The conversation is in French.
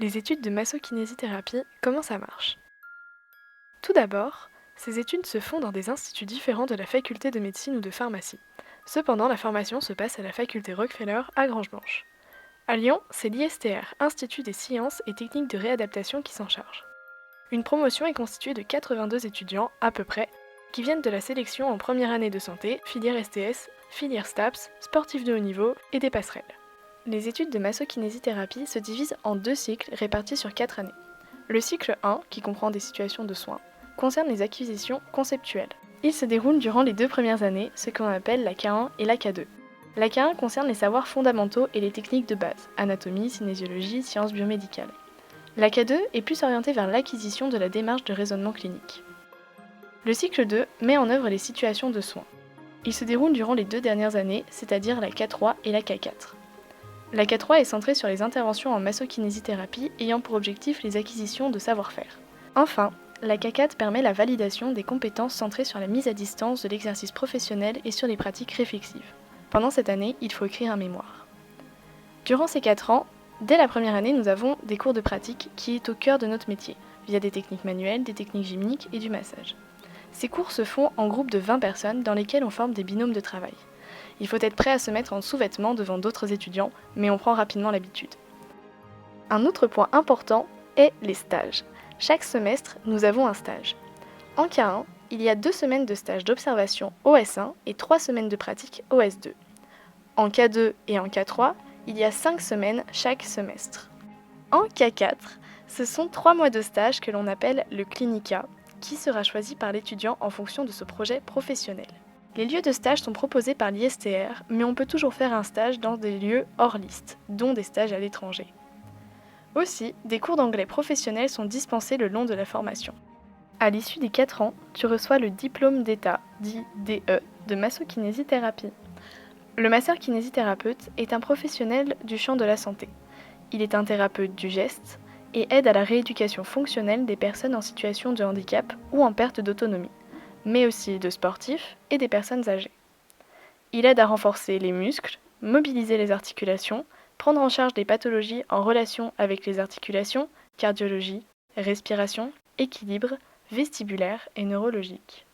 Les études de massokinésithérapie, comment ça marche? Tout d'abord, ces études se font dans des instituts différents de la faculté de médecine ou de pharmacie. Cependant, la formation se passe à la faculté Rockefeller à Grange-Blanche. À Lyon, c'est l'ISTR, Institut des sciences et techniques de réadaptation, qui s'en charge. Une promotion est constituée de 82 étudiants, à peu près, qui viennent de la sélection en première année de santé, filière STS, filière STAPS, sportifs de haut niveau et des passerelles. Les études de massokinésithérapie se divisent en 2 cycles répartis sur 4 années. Le cycle 1, qui comprend des situations de soins, concerne les acquisitions conceptuelles. Il se déroule durant les 2 premières années, ce qu'on appelle la K1 et la K2. La K1 concerne les savoirs fondamentaux et les techniques de base, anatomie, cinésiologie, sciences biomédicales. La K2 est plus orientée vers l'acquisition de la démarche de raisonnement clinique. Le cycle 2 met en œuvre les situations de soins. Il se déroule durant les 2 dernières années, c'est-à-dire la K3 et la K4. La K3 est centrée sur les interventions en massokinésithérapie ayant pour objectif les acquisitions de savoir-faire. Enfin, la K4 permet la validation des compétences centrées sur la mise à distance de l'exercice professionnel et sur les pratiques réflexives. Pendant cette année, il faut écrire un mémoire. Durant ces 4 ans, dès la première année, nous avons des cours de pratique qui est au cœur de notre métier, via des techniques manuelles, des techniques gymniques et du massage. Ces cours se font en groupe de 20 personnes dans lesquels on forme des binômes de travail. Il faut être prêt à se mettre en sous-vêtements devant d'autres étudiants, mais on prend rapidement l'habitude. Un autre point important est les stages. Chaque semestre, nous avons un stage. En K1, il y a 2 semaines de stage d'observation au S1 et 3 semaines de pratique au S2. En K2 et en K3, il y a 5 semaines chaque semestre. En K4, ce sont 3 mois de stage que l'on appelle le clinica, qui sera choisi par l'étudiant en fonction de ce projet professionnel. Les lieux de stage sont proposés par l'ISTR, mais on peut toujours faire un stage dans des lieux hors liste, dont des stages à l'étranger. Aussi, des cours d'anglais professionnels sont dispensés le long de la formation. À l'issue des 4 ans, tu reçois le diplôme d'état, dit DE, de massokinésithérapie. Le masseur-kinésithérapeute est un professionnel du champ de la santé. Il est un thérapeute du geste et aide à la rééducation fonctionnelle des personnes en situation de handicap ou en perte d'autonomie, mais aussi de sportifs et des personnes âgées. Il aide à renforcer les muscles, mobiliser les articulations, prendre en charge des pathologies en relation avec les articulations, cardiologie, respiration, équilibre, vestibulaire et neurologique.